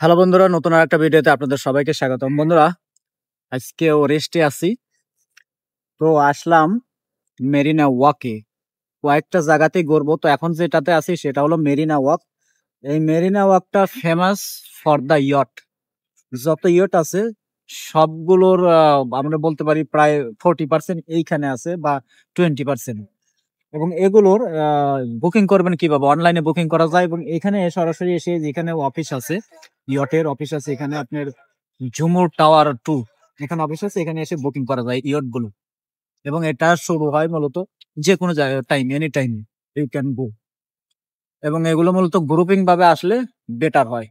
Hello বন্ধুরা, নতুন আরেকটা ভিডিওতে আপনাদের সবাইকে স্বাগতম। বন্ধুরা, আজকেও রেস্টে আছি। তো আসলাম মেরিনা ওয়াকে। কয়েকটা জায়গাতেই ঘুরবো। তো এখন যেটাতে আছি সেটা হলো মেরিনা ওয়াক। এই মেরিনা ওয়াকটা ফেমাস ফর দ্য ইয়ট। যত ইয়ট আছে সবগুলোর আমরা বলতে পারি প্রায় 40% এইখানে আছে বা 20%। এবং এগুলোর বুকিং করবেন কিভাবে? অনলাইনে বুকিং করা যায় এবং এখানে সরাসরি এসে যেখানে অফিস আছে, ইয়টের অফিস আছে, এখানে আপনার ঝুমুর টাওয়ার 2 এখানে অফিস আছে, এখানে এসে বুকিং করা যায় ইয়ট গুলো। এবং এটা শুরু হয় মূলত যে কোনো জায়গায় time, any time you can go. এবং এগুলো মূলত গ্রুপিং ভাবে আসলে বেটার হয়।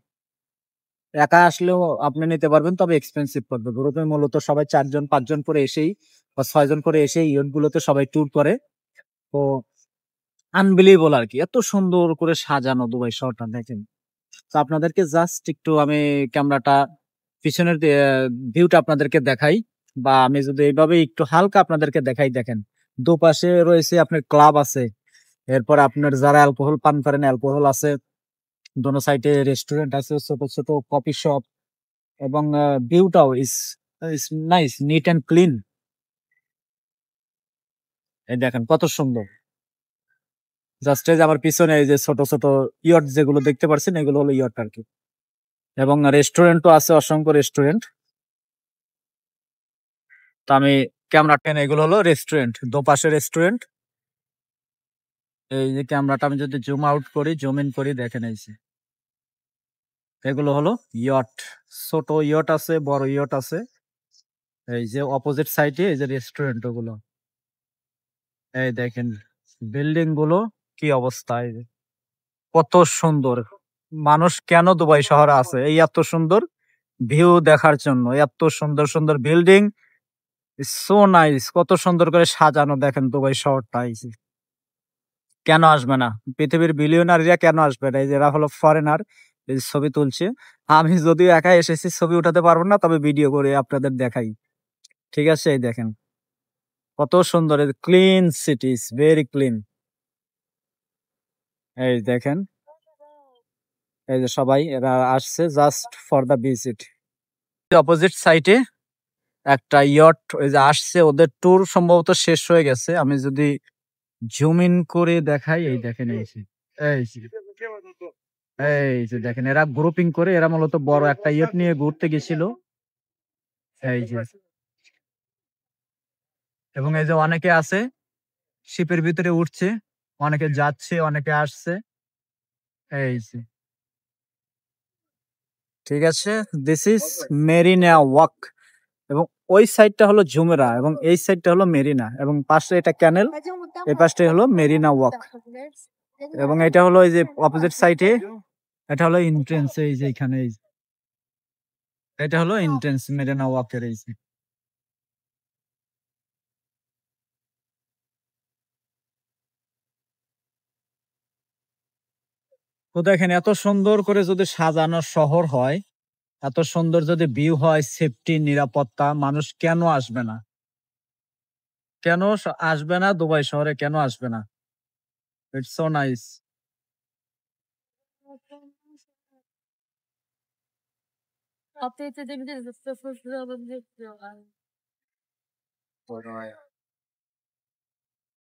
একা আসলেও আপনি নিতে পারবেন, তবে এক্সপেন্সিভ পড়বে। গ্রুপে মূলত সবাই 4 জন 5 জন করে এসেই বা 6 জন করে এসে ইয়ট গুলোতে সবাই ট্যুর করে। তো আনবিলিভেবল আরকি। এত সুন্দর করে সাজানো দুবাই শহরটা দেখেন। তো আপনাদেরকে জাস্ট একটু আমি ক্যামেরাটা পিছনের ভিউটা আপনাদেরকে দেখাই, বা আমি যদি এইভাবে একটু হালকা আপনাদেরকে দেখাই, দেখেন দুপাশে রয়েছে আপনার ক্লাব আছে। এরপর আপনার যারা অ্যালকোহল পান করেন অ্যালকোহল আছে। দোনো সাইডে রেস্টুরেন্ট আছে, ছোট ছোট কফি শপ। এবং ভিউটাও is is nice, neat and clean. এই দেখেন কত সুন্দর। জাস্ট এই যে আমার পিছনে এই যে ছোট ছোট ইয়ট যেগুলো দেখতে পাচ্ছেন, এগুলো হলো ইয়ট আর কি। এবং রেস্টুরেন্টও আছে, অসংখ্য রেস্টুরেন্ট। তো আমি ক্যামেরা টেনে, এগুলো হলো রেস্টুরেন্ট, দোপাশে রেস্টুরেন্ট। এই যে ক্যামেরাটা আমি যদি জুম আউট করি, জুম ইন করি, দেখেন এই যে এগুলো হলো ইয়ট। ছোট ইয়ট আছে, বড় ইয়ট আছে। এই যে অপোজিট সাইডে এই যে রেস্টুরেন্ট গুলো, এই দেখেন বিল্ডিং গুলো কি অবস্থা। এই যে কত সুন্দর। মানুষ কেন দুবাই শহরে আছে এই এত সুন্দর ভিউ দেখার জন্য। এত সুন্দর সুন্দর বিল্ডিং, সো নাইস। কত সুন্দর করে সাজানো দেখেন দুবাই শহরটা। এই যে কেন আসবে না? পৃথিবীর বিলিয়নারিরা কেন আসবে না? এই যে এরা হলো ফরেনার, এই যে ছবি তুলছে। আমি যদিও একা এসেছি, ছবি উঠাতে পারবো না, তবে ভিডিও করে আপনাদের দেখাই। ঠিক আছে, এই দেখেন কত সুন্দর। Clean cities, very clean. এই দেখেন, এই যে সবাই এরা আসছে just for the visit. Opposite সাইডে একটা ইয়ট ওই যে আসছে, ওদের ট্যুর সম্ভবত শেষ হয়ে গেছে। আমি যদি জুম ইন করে দেখাই, এই দেখেন এই যে, এই যে এই যে দেখেন এরা গ্রুপিং করে, এরা মূলত বড় একটা ইয়ট নিয়ে ঘুরতে গেছিল। এই যে, এবং এই যে অনেকে আছে শিপের ভিতরে উঠছে, অনেকে যাচ্ছে, অনেকে আসছে। এই যে ঠিক আছে, দিস ইজ মেরিনা ওয়াক। এবং ওই সাইডটা হলো জুমেরা এবং এই সাইডটা হলো মেরিনা, এবং পাশে এটা ক্যানেল, এই পাশটা হলো মেরিনা ওয়াক। এবং এটা হলো এই যে অপোজিট সাইডে, এটা হলো এন্ট্রেন্স। এই যে এখানে এটা হলো এন্ট্রেন্স মেরিনা ওয়াকের। এই যে তো দেখেন এত সুন্দর করে যদি সাজানো শহর হয়, এত সুন্দর যদি ভিউ হয়, সেফটি নিরাপত্তা, মানুষ কেন আসবে না? কেন আসবে না দুবাই শহরে? কেন আসবে না? It's so nice.